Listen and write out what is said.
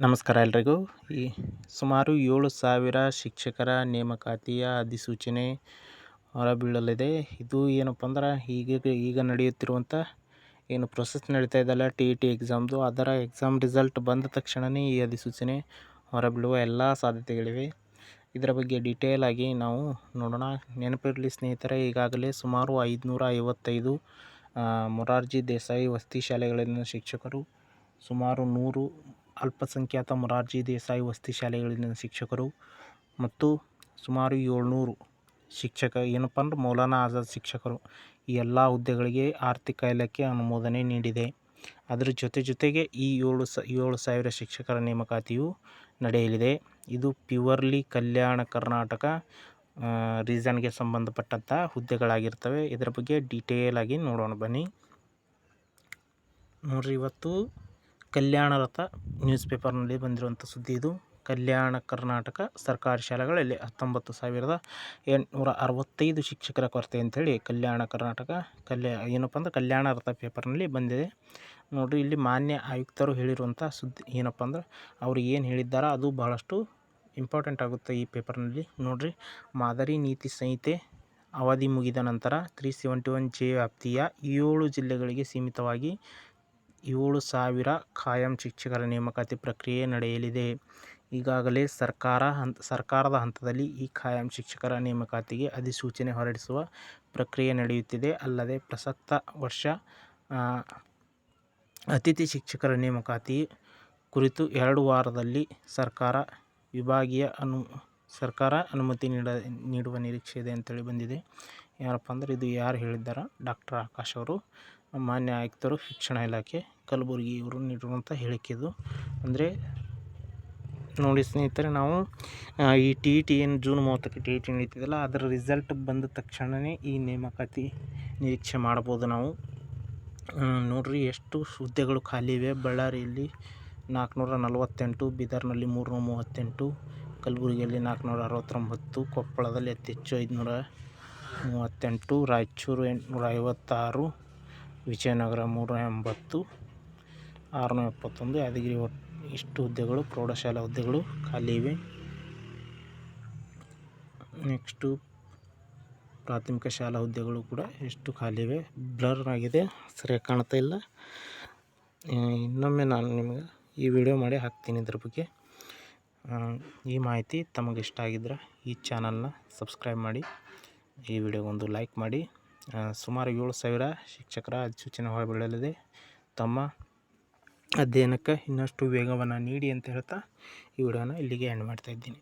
ನಮಸ್ಕಾರ ಎಲ್ರಿಗೂ. ಈ ಸುಮಾರು 7,000 ಶಿಕ್ಷಕರ ನೇಮಕಾತಿಯ ಅಧಿಸೂಚನೆ ಹೊರಬೀಳಲಿದೆ. ಇದು ಏನಪ್ಪ ಅಂದ್ರೆ ಈಗ ನಡೆಯುತ್ತಿರುವಂಥ ಏನು ಪ್ರೊಸೆಸ್ ನಡೀತಾ ಇದೆಯಲ್ಲ TET ಎಕ್ಸಾಮ್ದು, ಅದರ ಎಕ್ಸಾಮ್ ರಿಸಲ್ಟ್ ಬಂದ ತಕ್ಷಣವೇ ಈ ಅಧಿಸೂಚನೆ ಹೊರಬೀಳುವ ಎಲ್ಲ ಸಾಧ್ಯತೆಗಳಿವೆ. ಇದರ ಬಗ್ಗೆ ಡೀಟೇಲ್ ಆಗಿ ನಾವು ನೋಡೋಣ. ನೆನಪಿರಲಿ ಸ್ನೇಹಿತರೆ, ಈಗಾಗಲೇ ಸುಮಾರು 555 ಮೊರಾರ್ಜಿ ದೇಸಾಯಿ ವಸತಿ ಶಾಲೆಗಳಲ್ಲಿನ ಶಿಕ್ಷಕರು, ಸುಮಾರು 100 ಅಲ್ಪಸಂಖ್ಯಾತ ಮೊರಾರ್ಜಿ ದೇಸಾಯಿ ವಸತಿ ಶಾಲೆಗಳಲ್ಲಿನ ಶಿಕ್ಷಕರು ಮತ್ತು ಸುಮಾರು 700 ಶಿಕ್ಷಕ ಏನಪ್ಪ ಅಂದ್ರೆ ಮೌಲಾನಾ ಆಜಾದ್ ಶಿಕ್ಷಕರು, ಈ ಎಲ್ಲ ಹುದ್ದೆಗಳಿಗೆ ಆರ್ಥಿಕ ಇಲಾಖೆ ಅನುಮೋದನೆ ನೀಡಿದೆ. ಅದರ ಜೊತೆಗೆ ಈ 7,000 ಶಿಕ್ಷಕರ ನೇಮಕಾತಿಯು ನಡೆಯಲಿದೆ. ಇದು ಪ್ಯೂರ್ಲಿ ಕಲ್ಯಾಣ ಕರ್ನಾಟಕ ರೀಜನ್ಗೆ ಸಂಬಂಧಪಟ್ಟಂಥ ಹುದ್ದೆಗಳಾಗಿರ್ತವೆ. ಇದರ ಬಗ್ಗೆ ಡೀಟೇಲ್ ಆಗಿ ನೋಡೋಣ ಬನ್ನಿ. ನೋಡ್ರಿ, ಇವತ್ತು ಕಲ್ಯಾಣ ರಥ ನ್ಯೂಸ್ ಪೇಪರ್ನಲ್ಲಿ ಬಂದಿರುವಂಥ ಸುದ್ದಿ ಇದು. ಕಲ್ಯಾಣ ಕರ್ನಾಟಕ ಸರ್ಕಾರಿ ಶಾಲೆಗಳಲ್ಲಿ 19,865 ಶಿಕ್ಷಕರ ಕೊರತೆ ಅಂಥೇಳಿ ಕಲ್ಯಾಣ ಕರ್ನಾಟಕ ಏನಪ್ಪ ಅಂದ್ರೆ ಕಲ್ಯಾಣ ರಥ ಪೇಪರ್ನಲ್ಲಿ ಬಂದಿದೆ. ನೋಡಿರಿ, ಇಲ್ಲಿ ಮಾನ್ಯ ಆಯುಕ್ತರು ಹೇಳಿರುವಂಥ ಸುದ್ದಿ ಏನಪ್ಪ ಅಂದ್ರೆ ಅವರು ಏನು ಹೇಳಿದ್ದಾರೆ ಅದು ಬಹಳಷ್ಟು ಇಂಪಾರ್ಟೆಂಟ್ ಆಗುತ್ತೆ ಈ ಪೇಪರ್ನಲ್ಲಿ. ನೋಡಿರಿ, ಮಾದರಿ ನೀತಿ ಸಂಹಿತೆ ಅವಧಿ ಮುಗಿದ ನಂತರ 371J ವ್ಯಾಪ್ತಿಯ 7 ಜಿಲ್ಲೆಗಳಿಗೆ ಸೀಮಿತವಾಗಿ 7,000 ಖಾಯಂ ಶಿಕ್ಷಕರ ನೇಮಕಾತಿ ಪ್ರಕ್ರಿಯೆ ನಡೆಯಲಿದೆ. ಈಗಾಗಲೇ ಸರ್ಕಾರದ ಹಂತದಲ್ಲಿ ಈ ಖಾಯಂ ಶಿಕ್ಷಕರ ನೇಮಕಾತಿಗೆ ಅಧಿಸೂಚನೆ ಹೊರಡಿಸುವ ಪ್ರಕ್ರಿಯೆ ನಡೆಯುತ್ತಿದೆ. ಅಲ್ಲದೆ ಪ್ರಸಕ್ತ ವರ್ಷ ಅತಿಥಿ ಶಿಕ್ಷಕರ ನೇಮಕಾತಿ ಕುರಿತು 2 ವಾರದಲ್ಲಿ ಸರ್ಕಾರ ಅನುಮತಿ ನೀಡುವ ನಿರೀಕ್ಷೆ ಇದೆ ಅಂತೇಳಿ ಬಂದಿದೆ. ಯಾರಪ್ಪ ಅಂದ್ರೆ ಇದು ಯಾರು ಹೇಳಿದ್ದಾರೆ? ಡಾಕ್ಟರ್ ಆಕಾಶ್ ಅವರು, ಮಾನ್ಯ ಆಯುಕ್ತರು ಶಿಕ್ಷಣ ಇಲಾಖೆ ಕಲಬುರಗಿ, ಇವರು ನೀಡಿರುವಂಥ ಹೇಳಿಕೆದು. ಅಂದರೆ ನೋಡಿ ಸ್ನೇಹಿತರೆ, ನಾವು ಈ TET ಏನು ಜೂನ್ 30ಕ್ಕೆ TET ನಡೀತಿದೆಯಲ್ಲ, ಅದರ ರಿಸಲ್ಟ್ ಬಂದ ತಕ್ಷಣವೇ ಈ ನೇಮಕಾತಿ ನಿರೀಕ್ಷೆ ಮಾಡ್ಬೋದು ನಾವು. ನೋಡ್ರಿ, ಎಷ್ಟು ಹುದ್ದೆಗಳು ಖಾಲಿ ಇವೆ. ಬಳ್ಳಾರಿಯಲ್ಲಿ 448, ಬೀದರ್ನಲ್ಲಿ 338, ಕಲಬುರಗಿಯಲ್ಲಿ 469, ಕೊಪ್ಪಳದಲ್ಲಿ ಅತಿ ಹೆಚ್ಚು 538, ರಾಯಚೂರು 856, ವಿಜಯನಗರ 380, 671, ಯಾದಗಿರಿ ಇಷ್ಟು ಹುದ್ದೆಗಳು ಪ್ರೌಢಶಾಲಾ ಹುದ್ದೆಗಳು ಖಾಲಿ ಇವೆ. ನೆಕ್ಸ್ಟು ಪ್ರಾಥಮಿಕ ಶಾಲಾ ಹುದ್ದೆಗಳು ಕೂಡ ಎಷ್ಟು ಖಾಲಿ ಇವೆ. ಬ್ಲರ್ ಆಗಿದೆ, ಸರಿಯಾಗಿ ಕಾಣ್ತಾ ಇಲ್ಲ. ಇನ್ನೊಮ್ಮೆ ನಾನು ನಿಮಗೆ ಈ ವಿಡಿಯೋ ಮಾಡಿ ಹಾಕ್ತೀನಿ ಇದ್ರ ಬಗ್ಗೆ. ಈ ಮಾಹಿತಿ ತಮಗೆ ಇಷ್ಟ ಆಗಿದ್ರೆ ಈ ಚಾನಲ್ನ ಸಬ್ಸ್ಕ್ರೈಬ್ ಮಾಡಿ, ಈ ವಿಡಿಯೋಗೊಂದು ಲೈಕ್ ಮಾಡಿ. ಸುಮಾರು 7,000 ಶಿಕ್ಷಕರ ಅಧಿಸೂಚನೆ ಹೊರಬೀಳಲಿದೆ. ತಮ್ಮ ಅಧ್ಯಯನಕ್ಕೆ ಇನ್ನಷ್ಟು ವೇಗವನ್ನು ನೀಡಿ ಅಂತ ಹೇಳ್ತಾ ಈ ವಿಡಿಯೋನ ಇಲ್ಲಿಗೆ ಎಂಡ್ ಮಾಡ್ತಾಯಿದ್ದೀನಿ.